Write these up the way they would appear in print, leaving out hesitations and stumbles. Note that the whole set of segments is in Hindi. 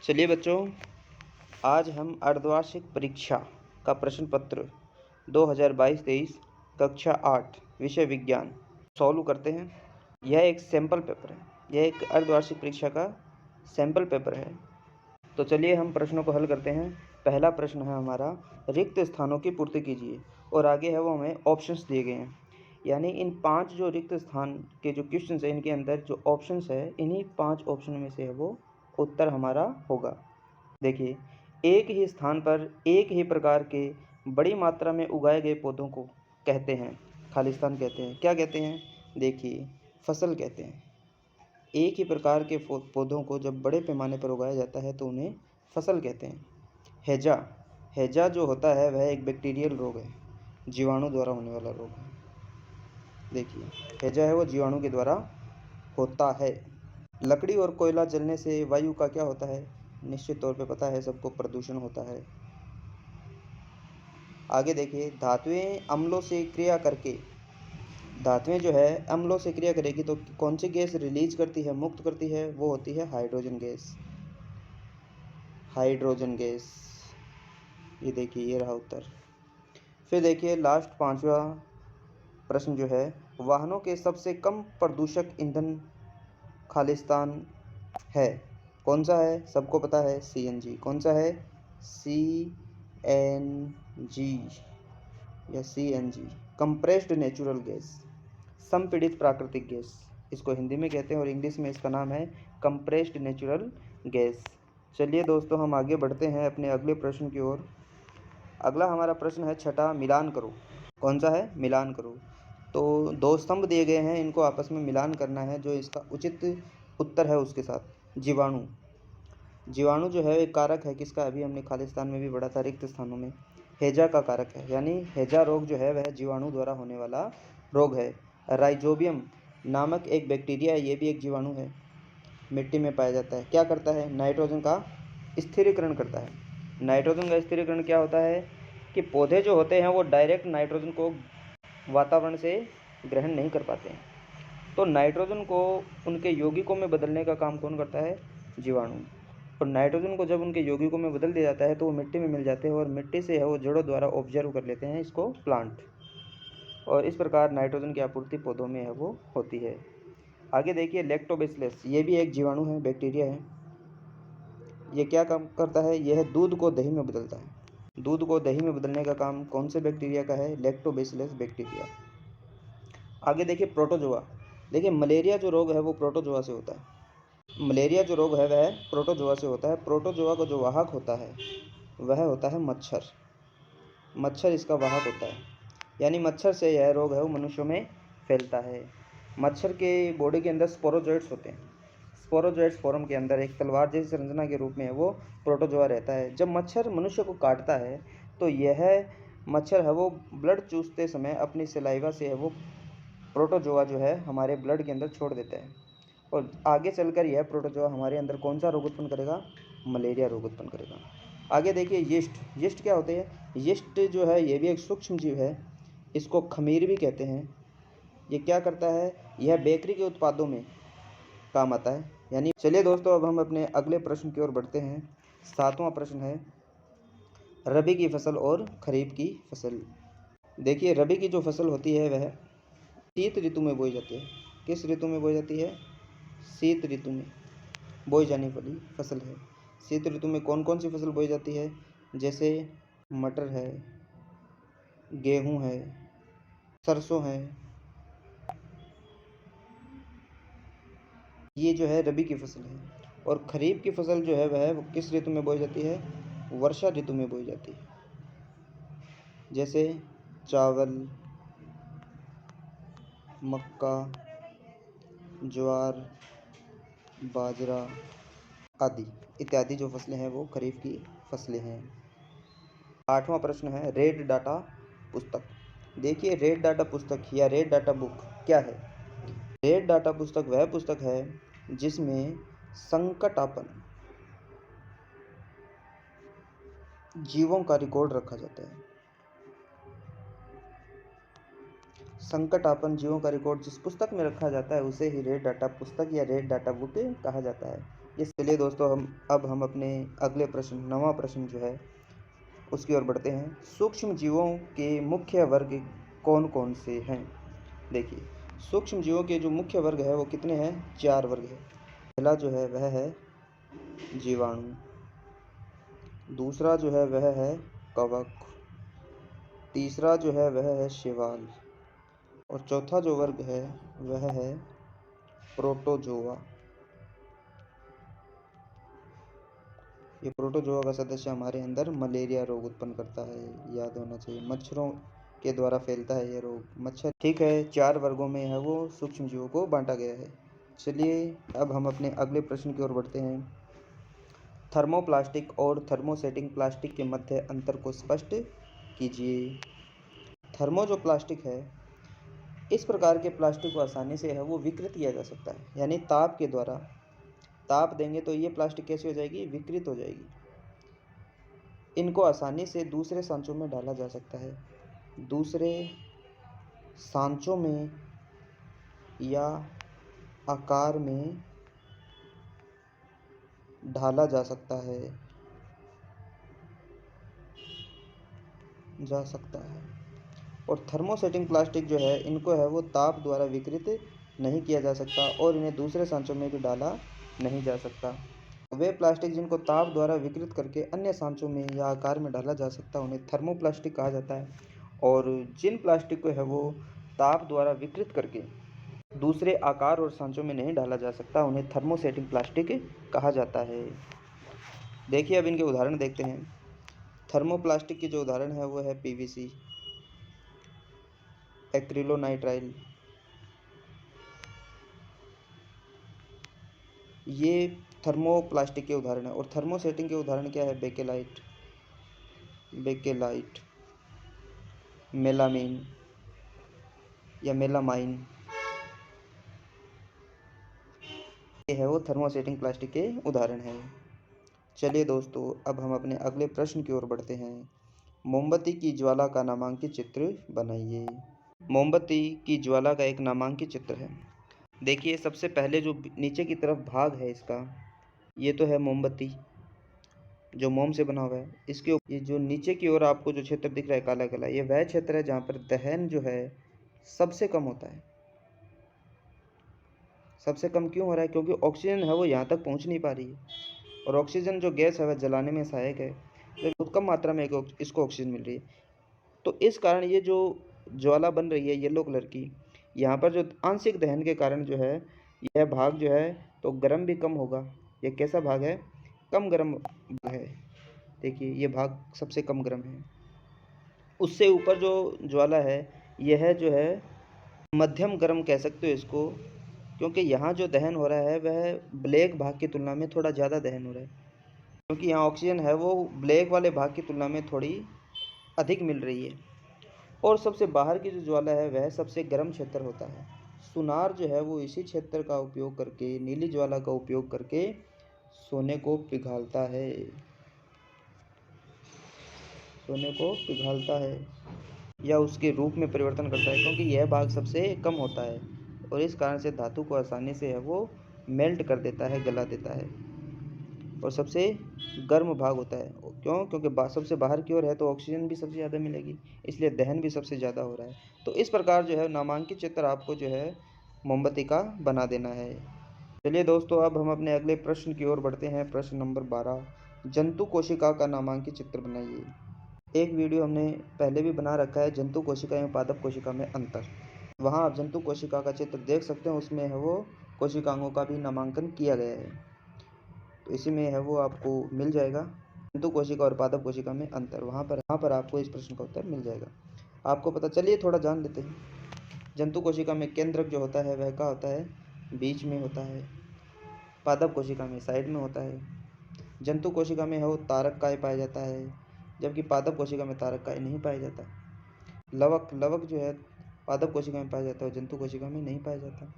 चलिए बच्चों, आज हम अर्धवार्षिक परीक्षा का प्रश्न पत्र 2022-23 कक्षा 8 विषय विज्ञान सॉल्व करते हैं। यह एक सैंपल पेपर है। यह एक अर्धवार्षिक परीक्षा का सैंपल पेपर है। तो चलिए हम प्रश्नों को हल करते हैं। पहला प्रश्न है हमारा, रिक्त स्थानों की पूर्ति कीजिए। और आगे है वो हमें ऑप्शंस दिए गए हैं, यानी इन 5 जो रिक्त स्थान के जो क्वेश्चन है इनके अंदर जो ऑप्शंस है इन्हीं 5 ऑप्शन में से है वो उत्तर हमारा होगा। देखिए, एक ही स्थान पर एक ही प्रकार के बड़ी मात्रा में उगाए गए पौधों को कहते हैं खालिस्तान कहते हैं। क्या कहते हैं? देखिए, फसल कहते हैं। एक ही प्रकार के पौधों को जब बड़े पैमाने पर उगाया जाता है तो उन्हें फसल कहते हैं। हैजा हैजा जो होता है वह एक बैक्टीरियल रोग है, जीवाणु द्वारा होने वाला रोग है। देखिए, हैजा है वो जीवाणु के द्वारा होता है। लकड़ी और कोयला जलने से वायु का क्या होता है? निश्चित तौर पे पता है सबको, प्रदूषण होता है। आगे देखिए, धातुएं अम्लों से क्रिया करके, धातुएं जो है अम्लों से क्रिया करेगी तो कौन सी गैस रिलीज करती है, मुक्त करती है? वो होती है हाइड्रोजन गैस। हाइड्रोजन गैस, ये देखिए, ये रहा उत्तर। फिर देखिए लास्ट 5वां प्रश्न जो है, वाहनों के सबसे कम प्रदूषक ईंधन खालिस्तान है। कौन सा है? सबको पता है, CNG। कौन सा है? CNG या CNG, कंप्रेस्ड नेचुरल गैस, संपीड़ित प्राकृतिक गैस इसको हिंदी में कहते हैं, और इंग्लिश में इसका नाम है कंप्रेस्ड नेचुरल गैस। चलिए दोस्तों, हम आगे बढ़ते हैं अपने अगले प्रश्न की ओर। अगला हमारा प्रश्न है छठा, मिलान करो। कौन सा है? मिलान करो। तो 2 स्तंभ दिए गए हैं, इनको आपस में मिलान करना है, जो इसका उचित उत्तर है उसके साथ। जीवाणु जीवाणु जो है एक कारक है किसका? अभी हमने खालिस्तान में भी पढ़ा था रिक्त स्थानों में, हैजा का कारक है। यानी हैजा रोग जो है वह जीवाणु द्वारा होने वाला रोग है। राइजोबियम नामक एक बैक्टीरिया है, ये भी एक जीवाणु है, मिट्टी में पाया जाता है। क्या करता है? नाइट्रोजन का स्थिरीकरण करता है। नाइट्रोजन का स्थिरीकरण क्या होता है कि पौधे जो होते हैं वो डायरेक्ट नाइट्रोजन को वातावरण से ग्रहण नहीं कर पाते हैं, तो नाइट्रोजन को उनके यौगिकों में बदलने का काम कौन करता है? जीवाणु। और नाइट्रोजन को जब उनके यौगिकों में बदल दिया जाता है तो वो मिट्टी में मिल जाते हैं, और मिट्टी से है वो जड़ों द्वारा ऑब्जर्व कर लेते हैं इसको प्लांट, और इस प्रकार नाइट्रोजन की आपूर्ति पौधों में है वो होती है। आगे देखिए, लैक्टोबैसिलस, ये भी एक जीवाणु है, बैक्टीरिया है। ये क्या काम करता है? यह दूध को दही में बदलता है। दूध को दही में बदलने का काम कौन से बैक्टीरिया का है? Lactobacillus bacteria. आगे देखिए, प्रोटोजोआ। देखिए, मलेरिया जो रोग है वो प्रोटोजोआ से होता है। मलेरिया जो रोग है वह प्रोटोजोआ से होता है। प्रोटोजोआ का जो वाहक होता है वह होता है मच्छर। मच्छर इसका वाहक होता है, यानी मच्छर से यह रोग है वो मनुष्यों में फैलता है। मच्छर के बॉडी के अंदर स्पोरोजोइट्स होते हैं। स्पोरोजोइट्स फॉर्म के अंदर एक तलवार जैसी संरचना के रूप में वो प्रोटोजोआ रहता है। जब मच्छर मनुष्य को काटता है तो यह मच्छर है वो ब्लड चूसते समय अपनी सलाइवा से है वो प्रोटोजोआ जो है हमारे ब्लड के अंदर छोड़ देता है, और आगे चलकर यह प्रोटोजोआ हमारे अंदर कौन सा रोग उत्पन्न करेगा? मलेरिया रोग उत्पन्न करेगा। आगे देखिए, यीस्ट क्या होते हैं? यीस्ट जो है ये भी एक सूक्ष्म जीव है, इसको खमीर भी कहते हैं। ये क्या करता है? यह बेकरी के उत्पादों में काम आता है। यानी चलिए दोस्तों, अब हम अपने अगले प्रश्न की ओर बढ़ते हैं। 7वां प्रश्न है, रबी की फसल और खरीफ की फसल। देखिए, रबी की जो फसल होती है वह शीत ऋतु में बोई जाती है। किस ऋतु में बोई जाती है? शीत ऋतु में बोई जाने वाली फसल है। शीत ऋतु में कौन कौन सी फसल बोई जाती है? जैसे मटर है, गेहूं है, सरसों है। ये जो है रबी की फसल है। और खरीफ की फसल जो है वह किस ऋतु में बोई जाती है? वर्षा ऋतु में बोई जाती है। जैसे चावल, मक्का, ज्वार, बाजरा आदि इत्यादि जो फसलें हैं वो खरीफ की फसलें हैं। 8वां प्रश्न है, रेड डाटा पुस्तक। देखिए, रेड डाटा पुस्तक या रेड डाटा बुक क्या है? रेड डाटा पुस्तक वह पुस्तक है जिसमें संकटापन जीवों का रिकॉर्ड रखा जाता है। संकटापन जीवों का रिकॉर्ड जिस पुस्तक में रखा जाता है उसे ही रेड डाटा पुस्तक या रेड डाटा बुक कहा जाता है। इसलिए दोस्तों हम अपने अगले प्रश्न 9वां प्रश्न जो है उसकी ओर बढ़ते हैं। सूक्ष्म जीवों के मुख्य वर्ग कौन कौन से हैं? देखिए, सूक्ष्म जीवों के जो मुख्य वर्ग है वो कितने हैं? 4 वर्ग है। पहला जो है वह है जीवाणु, दूसरा जो है वह है कवक, तीसरा जो है वह है शैवाल और चौथा जो वर्ग है वह है प्रोटोजोआ। ये प्रोटोजोआ का सदस्य हमारे अंदर मलेरिया रोग उत्पन्न करता है, याद होना चाहिए। मच्छरों के द्वारा फैलता है ये रोग। मच्छर, ठीक है, 4 वर्गों में है वो सूक्ष्म जीवों को बांटा गया है। चलिए अब हम अपने अगले प्रश्न की ओर बढ़ते हैं। थर्मोप्लास्टिक और थर्मोसेटिंग प्लास्टिक के मध्य अंतर को स्पष्ट कीजिए। थर्मो जो प्लास्टिक है, इस प्रकार के प्लास्टिक को आसानी से है वो विकृत किया जा सकता है, यानी ताप के द्वारा। ताप देंगे तो ये प्लास्टिक कैसी हो जाएगी? विकृत हो जाएगी। इनको आसानी से दूसरे सांचों में डाला जा सकता है, दूसरे सांचों में या आकार में ढाला जा सकता है और थर्मोसेटिंग प्लास्टिक जो है, इनको है वो ताप द्वारा विकृत नहीं किया जा सकता और इन्हें दूसरे सांचों में भी डाला नहीं जा सकता। वे प्लास्टिक जिनको ताप द्वारा विकृत करके अन्य सांचों में या आकार में डाला जा सकता है उन्हें थर्मोप्लास्टिक कहा जाता है, और जिन प्लास्टिक को है वो ताप द्वारा विकृत करके दूसरे आकार और सांचों में नहीं डाला जा सकता उन्हें थर्मोसेटिंग प्लास्टिक कहा जाता है। देखिए अब इनके उदाहरण देखते हैं। थर्मोप्लास्टिक के जो उदाहरण है वो है पीवीसी, एक्रिलोनाइट्राइल, ये थर्मोप्लास्टिक के उदाहरण है। और थर्मोसेटिंग के उदाहरण क्या है? बेकेलाइट, मेलामीन या मेलामाइन, ये है वो थर्मोसेटिंग प्लास्टिक के उदाहरण है। चलिए दोस्तों अब हम अपने अगले प्रश्न की ओर बढ़ते हैं। मोमबत्ती की ज्वाला का नामांकित चित्र बनाइए। मोमबत्ती की ज्वाला का एक नामांकित चित्र है। देखिए सबसे पहले जो नीचे की तरफ भाग है इसका, ये तो है मोमबत्ती जो मोम से बना हुआ है। इसके ये जो नीचे की ओर आपको जो क्षेत्र दिख रहा है काला काला, ये वह क्षेत्र है जहाँ पर दहन जो है सबसे कम होता है। सबसे कम क्यों हो रहा है? क्योंकि ऑक्सीजन है वो यहाँ तक पहुँच नहीं पा रही है, और ऑक्सीजन जो गैस है वह जलाने में सहायक है, तो बहुत कम मात्रा में इसको ऑक्सीजन मिल रही है। तो इस कारण ये जो ज्वाला बन रही है येलो कलर की, यहाँ पर जो आंशिक दहन के कारण जो है यह भाग जो है तो गर्म भी कम होगा। ये कैसा भाग है? कम गर्म भाग है। देखिए ये भाग सबसे कम गर्म है। उससे ऊपर जो ज्वाला है यह जो है मध्यम गर्म कह सकते हो इसको, क्योंकि यहाँ जो दहन हो रहा है वह ब्लैक भाग की तुलना में थोड़ा ज़्यादा दहन हो रहा है, क्योंकि यहाँ ऑक्सीजन है वो ब्लैक वाले भाग की तुलना में थोड़ी अधिक मिल रही है। और सबसे बाहर की जो ज्वाला है वह सबसे गर्म क्षेत्र होता है। सुनार जो है वो इसी क्षेत्र का उपयोग करके, नीली ज्वाला का उपयोग करके सोने को पिघालता है या उसके रूप में परिवर्तन करता है, क्योंकि यह भाग सबसे कम होता है और इस कारण से धातु को आसानी से है वो मेल्ट कर देता है, गला देता है, और सबसे गर्म भाग होता है। क्यों? क्योंकि सबसे बाहर की ओर है तो ऑक्सीजन भी सबसे ज़्यादा मिलेगी, इसलिए दहन भी सबसे ज़्यादा हो रहा है। तो इस प्रकार जो है नामांकित चित्र आपको जो है मोमबत्ती का बना देना है। चलिए दोस्तों अब हम अपने अगले प्रश्न की ओर बढ़ते हैं। प्रश्न नंबर 12, जंतु कोशिका का नामांकित चित्र बनाइए। एक वीडियो हमने पहले भी बना रखा है, जंतु कोशिका एवं पादप कोशिका में अंतर। वहाँ आप जंतु कोशिका का चित्र देख सकते हैं, उसमें है वो कोशिकांगों का भी नामांकन किया गया है, तो इसी में है वो आपको मिल जाएगा। जंतु कोशिका और पादप कोशिका में अंतर, वहाँ पर आपको इस प्रश्न का उत्तर मिल जाएगा। आपको पता, चलिए थोड़ा जान लेते हैं। जंतु कोशिका में केंद्रक जो होता है वह क्या होता है? बीच में होता है। पादप कोशिका में साइड में होता है। जंतु कोशिका में है वो तारक काय पाया जाता है, जबकि पादप कोशिका में तारक काय नहीं पाया जाता। लवक जो है पादप कोशिका में पाया जाता है, जंतु कोशिका में नहीं पाया जाता।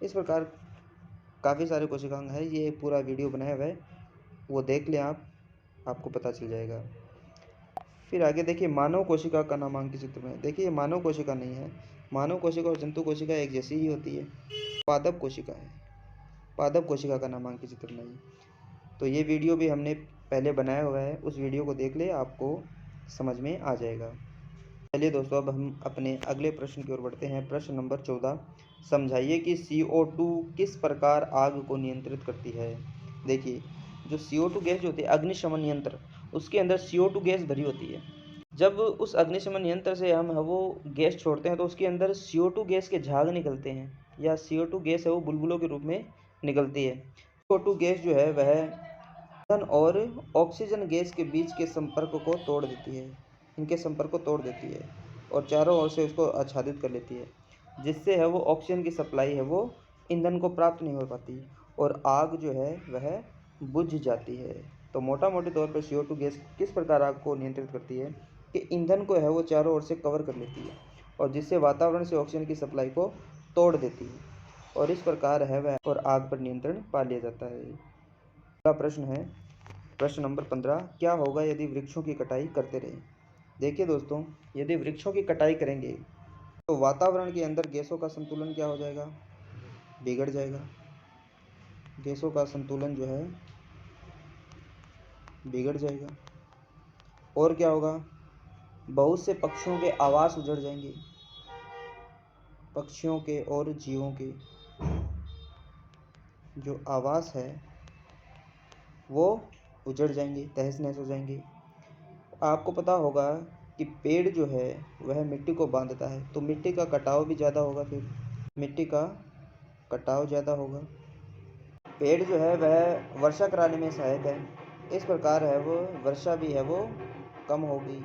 इस प्रकार काफ़ी सारे कोशिकांग है, ये पूरा वीडियो बनाया हुआ है, वो देख लें आपको पता चल जाएगा। फिर आगे देखिए मानव कोशिका का नामांकित चित्र में। देखिए ये मानव कोशिका नहीं है, मानव कोशिका और जंतु कोशिका एक जैसी ही होती है, पादप कोशिका है। पादप कोशिका का नामांकित चित्र नहीं। तो ये वीडियो भी हमने पहले बनाया हुआ है, उस वीडियो को देख ले, आपको समझ में आ जाएगा। चलिए दोस्तों, अब हम अपने अगले प्रश्न की ओर बढ़ते हैं। प्रश्न नंबर 14, समझाइए कि CO2 किस प्रकार आग को नियंत्रित करती है। देखिए, जो CO2 गैस जो होती है अग्निशमन यंत्र, उसके अंदर CO2 गैस भरी होती है। जब उस अग्निशमन यंत्र से हम वो गैस छोड़ते हैं तो उसके अंदर CO2 गैस के झाग निकलते हैं, या CO2 गैस है वो बुलबुलों के रूप में निकलती है। CO2 गैस जो है वह ईंधन और ऑक्सीजन गैस के बीच के संपर्क को तोड़ देती है, इनके संपर्क को तोड़ देती है और चारों ओर से उसको आच्छादित कर लेती है, जिससे है वो ऑक्सीजन की सप्लाई है वो ईंधन को प्राप्त नहीं हो पाती और आग जो है वह बुझ जाती है। तो मोटा मोटे तौर पर CO2 गैस किस प्रकार आग को नियंत्रित करती है कि ईंधन को है वो चारों ओर से कवर कर लेती है और जिससे वातावरण से ऑक्सीजन की सप्लाई को तोड़ देती है और इस प्रकार है वह और आग पर नियंत्रण पा लिया जाता है। अगला प्रश्न है प्रश्न नंबर 15, क्या होगा यदि वृक्षों की कटाई करते रहें। देखिए दोस्तों, यदि वृक्षों की कटाई करेंगे तो वातावरण के अंदर गैसों का संतुलन क्या हो जाएगा, बिगड़ जाएगा। गैसों का संतुलन जो है बिगड़ जाएगा और क्या होगा, बहुत से पक्षियों के आवास उजड़ जाएंगे, पक्षियों के और जीवों के जो आवास है वो उजड़ जाएंगे, तहस नहस हो जाएंगे। आपको पता होगा कि पेड़ जो है वह मिट्टी को बांधता है, तो मिट्टी का कटाव भी ज़्यादा होगा, फिर मिट्टी का कटाव ज़्यादा होगा। पेड़ जो है वह वर्षा कराने में सहायक है, इस प्रकार है वो वर्षा भी है वो कम होगी